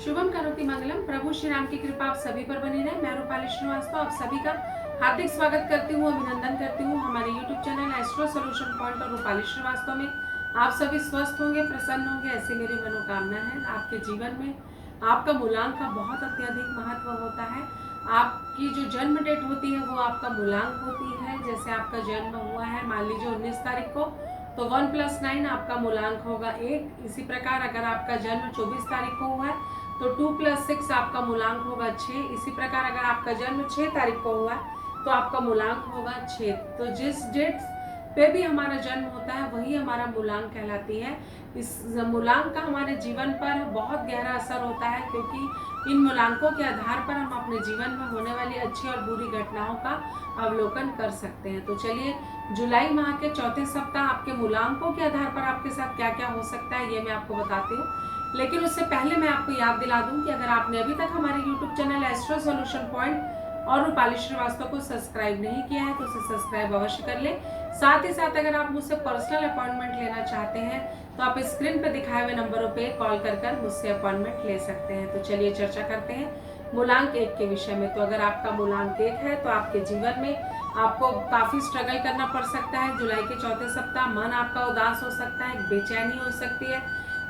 शुभम करोति मंगलम। प्रभु श्री राम की कृपा आप सभी पर बनी रहे। मैं रूपाली श्रीवास्तव आप सभी का हार्दिक स्वागत करती हूँ, अभिनंदन करती हूँ हमारे YouTube channel astro solution point और रूपाली श्रीवास्तव में। आप सभी स्वस्थ होंगे, प्रसन्न होंगे, ऐसी मेरी मनोकामना है। आपके जीवन में आपका मूलांक का बहुत अत्यधिक महत्व होता है। आपकी जो जन्म डेट होती है वो आपका मूलांक होती है। जैसे आपका जन्म हुआ है मान लीजिए 19 तारीख को, तो 1 + 9 आपका मूलांक होगा 1। इसी प्रकार अगर आपका जन्म 24 तारीख को हुआ है तो 2 + 6 आपका मूलांक होगा 6। इसी प्रकार अगर आपका जन्म 6 तारीख को हुआ है तो आपका मूलांक होगा 6। तो जिस डेट पे भी हमारा जन्म होता है वही हमारा मूलांक कहलाती है। इस मूलांक का हमारे जीवन पर बहुत गहरा असर होता है, क्योंकि इन मूलांकों के आधार पर हम अपने जीवन में होने वाली अच्छी और बुरी घटनाओं का अवलोकन कर सकते हैं। तो चलिए, जुलाई माह के चौथे सप्ताह आपके मूलांकों के आधार पर आपके साथ क्या क्या हो सकता है ये मैं आपको बताती हूँ। लेकिन उससे पहले मैं आपको याद दिला दूं कि अगर आपने अभी तक हमारे YouTube channel astro solution point और रूपाली श्रीवास्तव को सब्सक्राइब नहीं किया है तो उसे सब्सक्राइब अवश्य कर ले। साथ ही साथ अगर आप मुझसे पर्सनल अपॉइंटमेंट लेना चाहते हैं तो आप स्क्रीन पर दिखाए हुए नंबरों पे कॉल कर मुझसे अपॉइंटमेंट ले सकते हैं। तो चलिए चर्चा करते हैं मूलांक 1 के विषय में। तो अगर आपका मूलांक 1 है तो आपके जीवन में आपको काफी स्ट्रगल करना पड़ सकता है। जुलाई के चौथे सप्ताह मन आपका उदास हो सकता है, बेचैनी हो सकती है,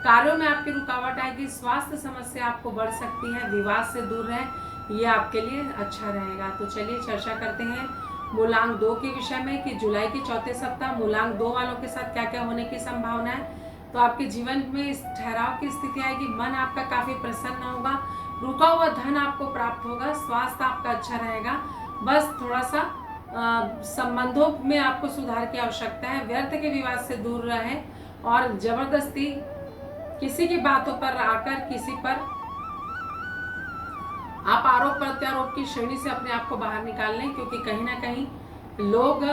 कार्यों में आपकी रुकावट आएगी, स्वास्थ्य समस्या आपको बढ़ सकती है, विवाद से दूर रहें, ये आपके लिए अच्छा रहेगा। तो चलिए चर्चा करते हैं मूलांक 2 के विषय में कि जुलाई के चौथे सप्ताह मूलांक 2 वालों के साथ क्या क्या होने की संभावना है। तो आपके जीवन में इस ठहराव की स्थिति आएगी, मन आपका काफी प्रसन्न होगा, रुका हुआ धन आपको प्राप्त होगा, स्वास्थ्य आपका अच्छा रहेगा। बस थोड़ा सा संबंधों में आपको सुधार की आवश्यकता है, व्यर्थ के विवाद से दूर रहें और जबरदस्ती किसी की बातों पर आकर किसी पर आप आरोप प्रत्यारोप की श्रेणी से अपने आप को बाहर निकाल लें, क्योंकि कहीं ना कहीं लोग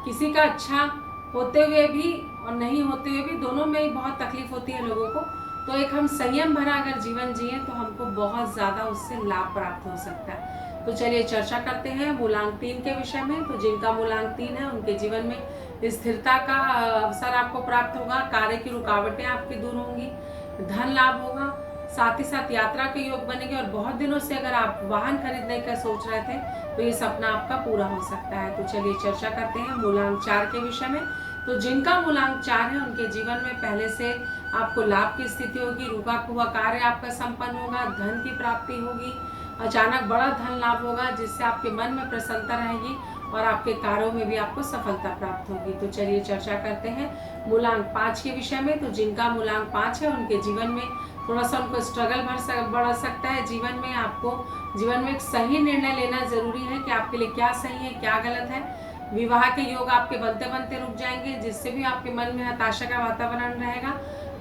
किसी का अच्छा होते हुए भी और नहीं होते हुए भी दोनों में ही बहुत तकलीफ होती है लोगों को। तो एक हम संयम भरा अगर जीवन जिए तो हमको बहुत ज्यादा उससे लाभ प्राप्त हो सकता है। तो चलिए चर्चा करते हैं मूलांक 3 के विषय में। तो जिनका मूलांक 3 है उनके जीवन में स्थिरता का अवसर आपको प्राप्त होगा, कार्य की रुकावटें आपकी दूर होंगी, धन लाभ होगा, साथ ही साथ यात्रा के योग बनेंगे और बहुत दिनों से अगर आप वाहन खरीदने का सोच रहे थे तो ये सपना आपका पूरा हो सकता है। तो चलिए चर्चा करते हैं मूलांक 4 के विषय में। तो जिनका मूलांक 4 है उनके जीवन में पहले से आपको लाभ की स्थिति होगी, रुका हुआ कार्य आपका संपन्न होगा, धन की प्राप्ति होगी, अचानक बड़ा धन लाभ होगा जिससे आपके मन में प्रसन्नता रहेगी और आपके कार्यों में भी आपको सफलता प्राप्त होगी। तो चलिए चर्चा करते हैं मूलांक 5 के विषय में। तो जिनका मूलांक 5 है उनके जीवन में थोड़ा सा उनको स्ट्रगल बढ़ सकता है। जीवन में आपको जीवन में एक सही निर्णय लेना जरूरी है कि आपके लिए क्या सही है क्या गलत है। विवाह के योग आपके बनते बनते रुक जाएंगे, जिससे भी आपके मन में हताशा का वातावरण रहेगा।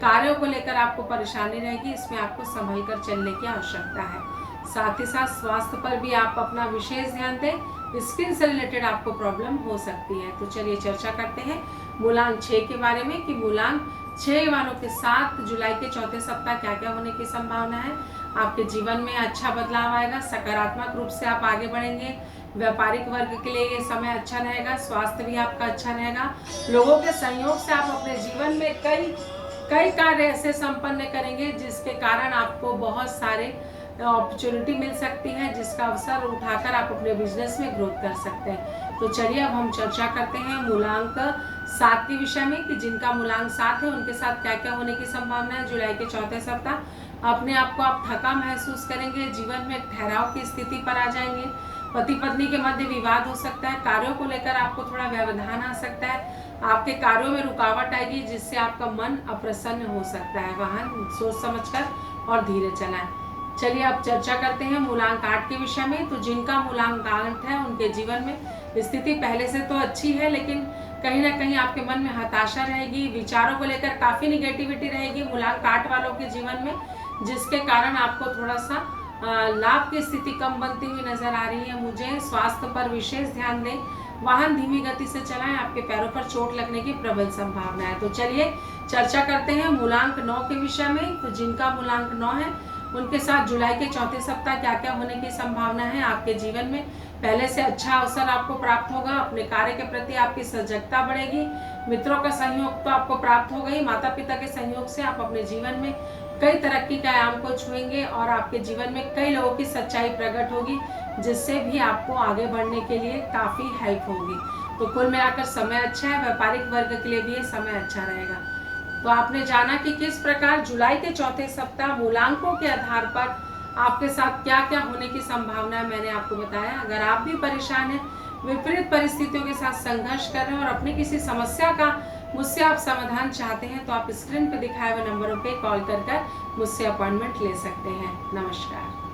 कार्यों को लेकर आपको परेशानी रहेगी, इसमें आपको संभल कर चलने की आवश्यकता है। साथ ही साथ स्वास्थ्य पर भी आप अपना विशेष ध्यान दें, स्किन से रिलेटेड आपको प्रॉब्लम हो सकती है। तो चलिए चर्चा करते हैं मूलांक 6 के बारे में कि मूलांक 6 वालों के साथ जुलाई के चौथे सप्ताह क्या क्या होने की संभावना है। आपके जीवन में अच्छा बदलाव आएगा, सकारात्मक रूप से आप आगे बढ़ेंगे, व्यापारिक वर्ग के लिए ये समय अच्छा रहेगा, स्वास्थ्य भी आपका अच्छा रहेगा, लोगों के सहयोग से आप अपने जीवन में कई कार्य ऐसे संपन्न करेंगे जिसके कारण आपको बहुत सारे अपॉर्चुनिटी मिल सकती है, जिसका अवसर उठाकर आप अपने बिजनेस में ग्रोथ कर सकते हैं। तो चलिए अब हम चर्चा करते हैं मूलांक 7 के विषय में कि जिनका मूलांक 7 है उनके साथ क्या क्या होने की संभावना है। जुलाई के चौथे सप्ताह अपने आप को आप थका महसूस करेंगे, जीवन में ठहराव की स्थिति पर आ जाएंगे, पति पत्नी के मध्य विवाद हो सकता है, कार्यों को लेकर आपको थोड़ा व्यवधान आ सकता है, आपके कार्यों में रुकावट आएगी जिससे आपका मन अप्रसन्न हो सकता है। वाहन सोच समझकर और धीरे चलाएं। चलिए अब चर्चा करते हैं मूलांक 8 के विषय में। तो जिनका मूलांक 8 है उनके जीवन में स्थिति पहले से तो अच्छी है, लेकिन कहीं ना कहीं आपके मन में हताशा रहेगी, विचारों को लेकर काफी निगेटिविटी रहेगी मूलांक 8 वालों के जीवन में, जिसके कारण आपको थोड़ा सा लाभ की स्थिति कम बनती हुई नजर आ रही है। मुझे स्वास्थ्य पर विशेष ध्यान दें, वाहन धीमी गति से चलाएं, आपके पैरों पर चोट लगने की प्रबल संभावना है। तो चलिए चर्चा करते हैं मूलांक 9 के विषय में। तो जिनका मूलांक 9 है उनके साथ जुलाई के चौथे सप्ताह क्या क्या होने की संभावना है। आपके जीवन में पहले से अच्छा अवसर आपको प्राप्त होगा, अपने कार्य के प्रति आपकी सजगता बढ़ेगी, मित्रों का सहयोग तो आपको प्राप्त होगा ही, माता पिता के सहयोग से आप अपने जीवन में कई तरक्की के आयाम को छुएंगे और आपके जीवन में कई लोगों की सच्चाई प्रकट होगी, जिससे भी आपको आगे बढ़ने के लिए काफ़ी हेल्प होगी। तो कुल मिलाकर समय अच्छा है, व्यापारिक वर्ग के लिए भी ये समय अच्छा रहेगा। तो आपने जाना कि किस प्रकार जुलाई के चौथे सप्ताह मूलांकों के आधार पर आपके साथ क्या क्या होने की संभावना है, मैंने आपको बताया। अगर आप भी परेशान हैं, विपरीत परिस्थितियों के साथ संघर्ष कर रहे हैं और अपनी किसी समस्या का मुझसे आप समाधान चाहते हैं, तो आप स्क्रीन पर दिखाए हुए नंबरों पे कॉल कर मुझसे अपॉइंटमेंट ले सकते हैं। नमस्कार।